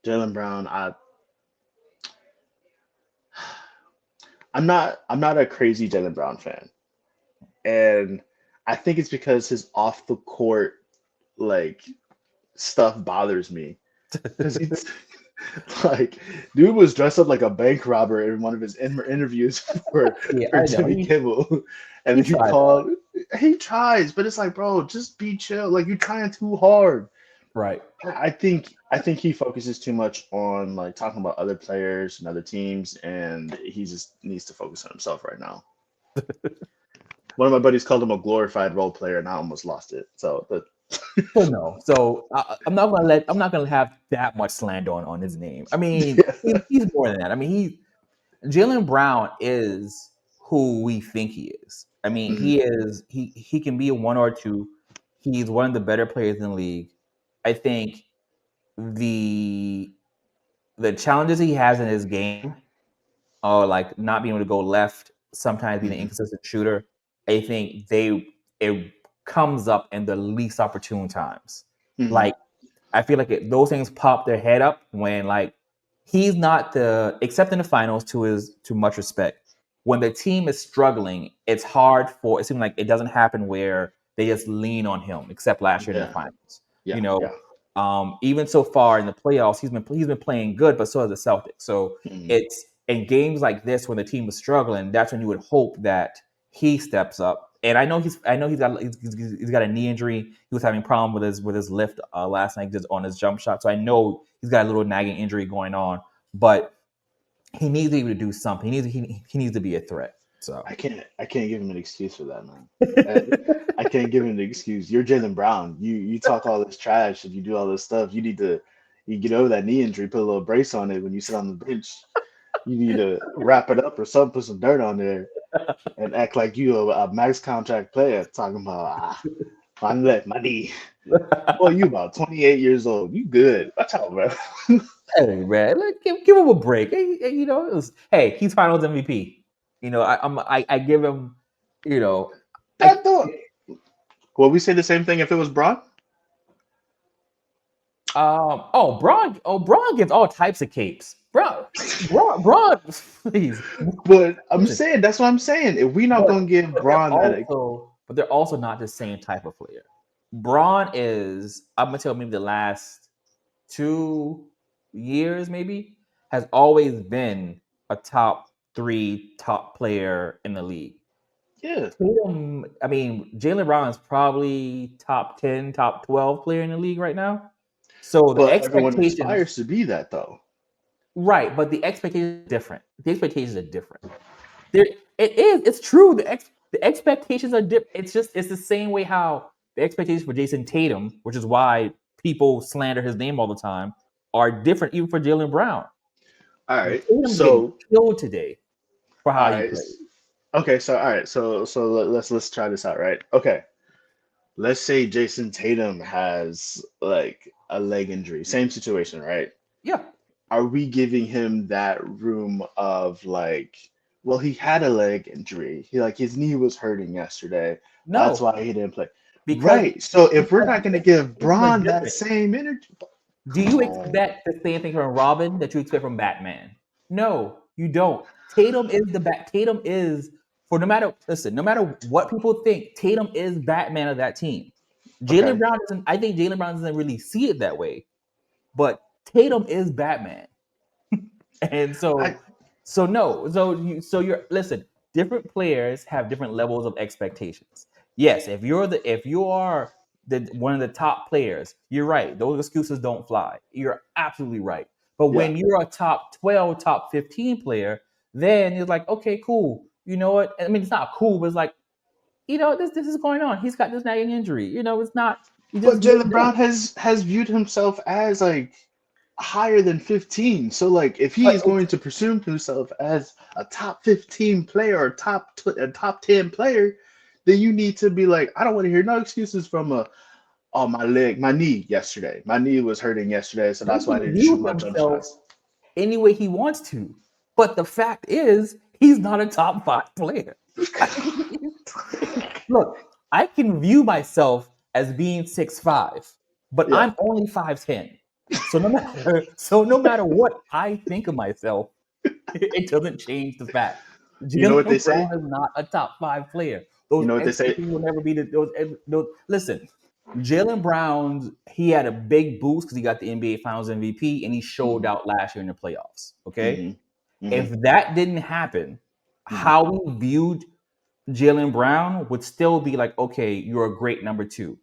Jaylen Brown, I'm not a crazy Jaylen Brown fan, and I think it's because his off the court like stuff bothers me because he's like dude was dressed up like a bank robber in one of his interviews Yeah, for I know. Jimmy Kimmel, He and he tried hard. called he tries, but it's like bro, just be chill. Like you're trying too hard. Right. I think he focuses too much on like talking about other players and other teams, and he just needs to focus on himself right now. One of my buddies called him a glorified role player, and I almost lost it. So, but So no. So I'm not gonna have that much slander on his name. I mean, yeah. he's more than that. I mean, Jalen Brown is who we think he is. I mean, Mhm. he can be a one or two. He's one of the better players in the league. I think the the challenges he has in his game are like not being able to go left, sometimes being an Mhm. inconsistent shooter. I think it comes up in the least opportune times. Mhm. Like I feel like those things pop their head up when like he's not the except in the finals to much respect. When the team is struggling, it's hard for it seems like it doesn't happen where they just lean on him, except last year in the Yeah. finals. You Yeah. know, Yeah. even so far in the playoffs, he's been playing good, but so has the Celtics. So Mhm. it's in games like this when the team is struggling, that's when you would hope that he steps up. And he's got a knee injury. He was having problem with his lift last night just on his jump shot. So I know he's got a little nagging injury going on, but he needs to be able to do something. He needs to be a threat. So I can't give him an excuse for that, man. Uh, I can't give him an excuse. You're Jalen Brown. You talk all this trash and you do all this stuff. You get over that knee injury, put a little brace on it when you sit on the bench. You need to wrap it up or something, put some dirt on there, and act like you a max contract player talking about my leg, my knee. Boy, you about 28 years old. You good. Watch out, bro. hey man, give him a break. Hey, he's Finals MVP. I give him. You know, I That thought. Well, we say the same thing if it was Braun, Braun gets all types of capes. Braun, please but I'm listen. saying that's what I'm saying. If we not But gonna give Braun that, they're also not the same type of player. Braun is I'm gonna tell maybe the last 2 years maybe has always been a top three top player in the league. yeah. Tatum, I mean, Jalen Brown is probably top 10, top 12 player in the league right now. So the But everyone expectations, aspires to be that though. right? But the expectations are different. The expectations are different. There, it is. It's true. The expectations are different. It's the same way how the expectations for Jason Tatum, which is why people slander his name all the time, are different even for Jalen Brown. All right. Tatum's getting So, killed today for all how he right. plays. Okay. So, all right. Let's try this out. Right. Okay. Let's say Jason Tatum has like a leg injury. Same situation, right? Yeah. Are we giving him that room of like, well, he had a leg injury. He like his knee was hurting yesterday. That's No, why he didn't play. because Right. So if we're because not the gonna give expectations are Braun that different. same energy, Do come you on. expect the same thing from Robin that you expect from Batman? No, you don't. Tatum is for no matter listen, no matter what people think, Tatum is Batman of that team. Jalen Okay. Brown doesn't. I think Jalen Brown doesn't really see it that way, but Tatum is Batman, and I so no, so you're listen. Different players have different levels of expectations. Yes, if you are the one of the top players, you're right. Those excuses don't fly. You're absolutely right. But yeah. when you're a top 12, top 15 player, then it's like, okay, cool. You know what? I mean, it's not cool, but it's like, this is going on. He's got this nagging injury. It's not. You But just get Jalen it done. Brown has viewed himself as like higher than 15. So like if he But is going to presume himself as a top 15 player or a top 10 player, then you need to be like, I don't want to hear no excuses from my leg, my knee yesterday. My knee was hurting yesterday, so he that's why I can didn't shoot view my jump himself shots. any way he wants to. But the fact is, he's not a top five player. Look, I can view myself as being 6'5", but Yeah. I'm only 5'10". So no matter what I think of myself, it doesn't change the fact You know what they Jaylen say? Brown is not a top 5 player. You Those know what they say? experts will never be those. Listen, Jaylen Brown, he had a big boost because he got the NBA Finals MVP and he showed Hmm. out last year in the playoffs. Okay, Hmm. Hmm. if that didn't happen, Hmm. how we viewed Jaylen Brown would still be like, okay, you're a great number 2.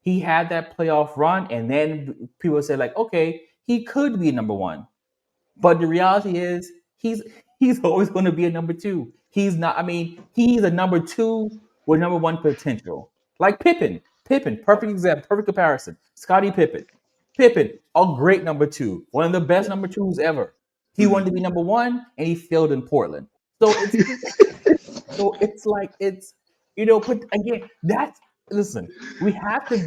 He had that playoff run, and then people say like, okay, he could be number 1. But the reality is, he's always going to be a number 2. He's not. I mean, he's a number 2 with number 1 potential. Like Pippen. Pippen, perfect example, perfect comparison. Scottie Pippen. Pippen, a great number 2, one of the best Yeah. number 2s ever. He Hmm. wanted to be number 1, and he failed in Portland. So it's like but again, that's listen. We have to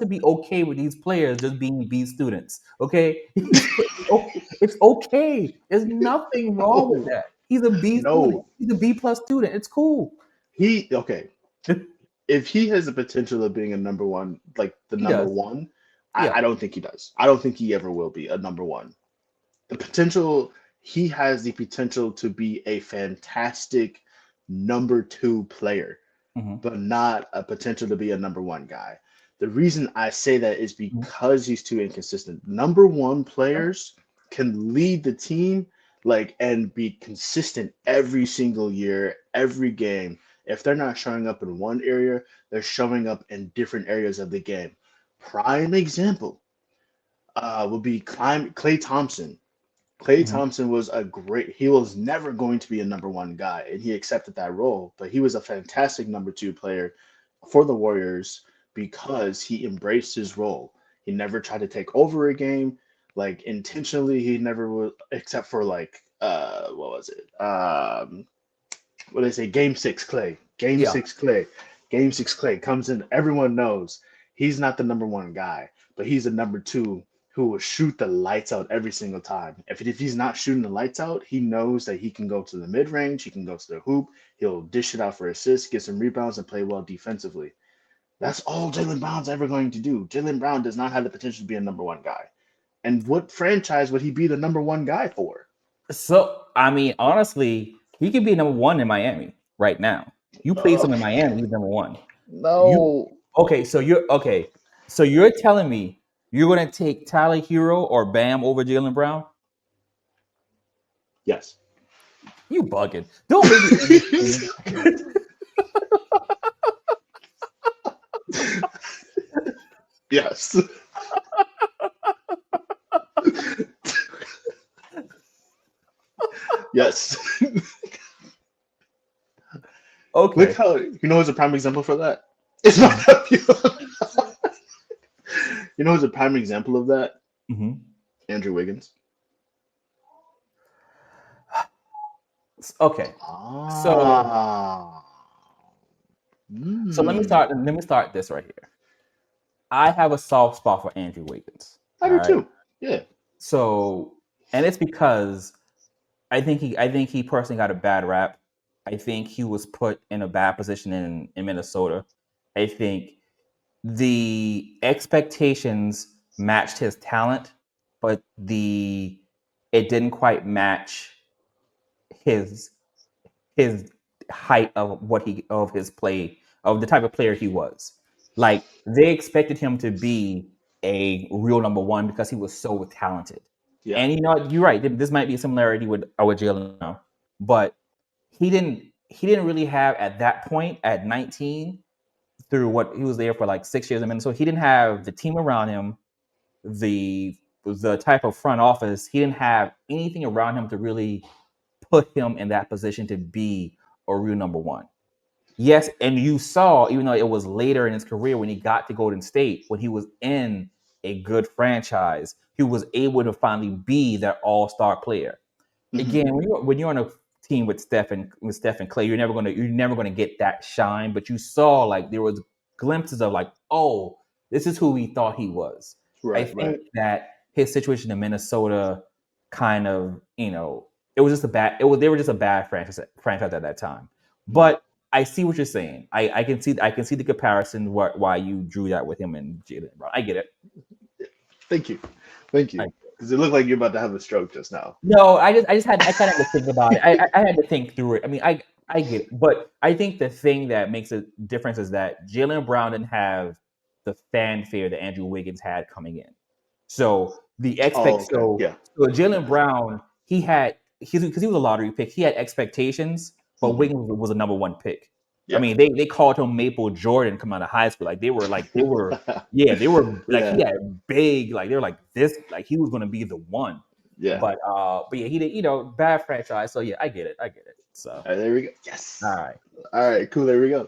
be okay with these players just being B students. Okay, it's okay. There's nothing wrong with No, that. He's a B student. no. He's a B plus student. It's cool. He okay. If he has the potential of being a number one, like the He number does. one, Yeah. I don't think he does. I don't think he ever will be a number one. The potential, he has the potential to be a fantastic number two player, Hmm. but not a potential to be a number one guy. The reason I say that is because he's too inconsistent. Number one players can lead the team like and be consistent every single year, every game. If they're not showing up in one area, they're showing up in different areas of the game. Prime example would be Clay Thompson. Clay Hmm. Thompson was a great, he was never going to be a number one guy, and he accepted that role, but he was a fantastic number two player for the Warriors because he embraced his role. He never tried to take over a game, like intentionally, he never would, except for like, what was it? What did they say? Game six Clay. Game Yeah. six Clay. Game six Clay comes in, everyone knows he's not the number one guy, but he's a number two who will shoot the lights out every single time. If he's not shooting the lights out, he knows that he can go to the mid range, he can go to the hoop, he'll dish it out for assists, get some rebounds, and play well defensively. That's all Jaylen Brown's ever going to do. Jaylen Brown does not have the potential to be a number one guy. And what franchise would he be the number one guy for? So I mean, honestly, he could be number 1 in Miami right now. You place him in Miami, he's number 1. You No. okay. So you're telling me you're gonna take Tyler Hero or Bam over Jaylen Brown? Yes. You bugging. Don't make me entertain. Yes. Yes. Look Okay. how who's a prime example for that? It's my nephew. Who's a prime example of that? Hmm. Andrew Wiggins. Okay. So Ah. so Hmm. let me start this right here. I have a soft spot for Andrew Wiggins. I All do right. too. Yeah. So and it's because I think he personally got a bad rap. I think he was put in a bad position in Minnesota. I think the expectations matched his talent, but the it didn't quite match his his height of what he of his play of the type of player he was. Like they expected him to be a real number 1 because he was so talented. Yeah. And you're right. This might be a similarity with Jalen now, but he didn't really have at that point at 19 through what he was there for like 6 years in Minnesota. He didn't have the team around him, the type of front office. He didn't have anything around him to really put him in that position to be a real number 1. Yes, and you saw, even though it was later in his career when he got to Golden State, when he was in a good franchise, he was able to finally be that all-star player. Hmm. Again, when you're on a team with Steph and Clay, you're never gonna get that shine. But you saw like there was glimpses of like, oh, this is who we thought he was. I Right. think Right. that his situation in Minnesota kind of, it was just a bad. It was they were just a bad franchise at that time. Mhm. But I see what you're saying. I can see the comparison why you drew that with him and Jalen Brown. I get it. Thank you. Thank I, you. Because it looked like you're about to have a stroke just now. no, I kind of had to think about it. I had to think through it. I mean, I get it, but I think the thing that makes a difference is that Jaylen Brown didn't have the fanfare that Andrew Wiggins had coming in. So Oh, okay. Yeah. so Jaylen Brown, because he was a lottery pick, he had expectations, but Hmm. Wiggins was a number one pick. I Yeah. mean, they called him Maple Jordan coming out of high school. They were yeah, they were like he Yeah. had big, like they were like this, like he was gonna be the one. Yeah. But yeah, he did, bad franchise. So yeah, I get it. So All right, there we go. all Yes. right. All right, cool. There we go.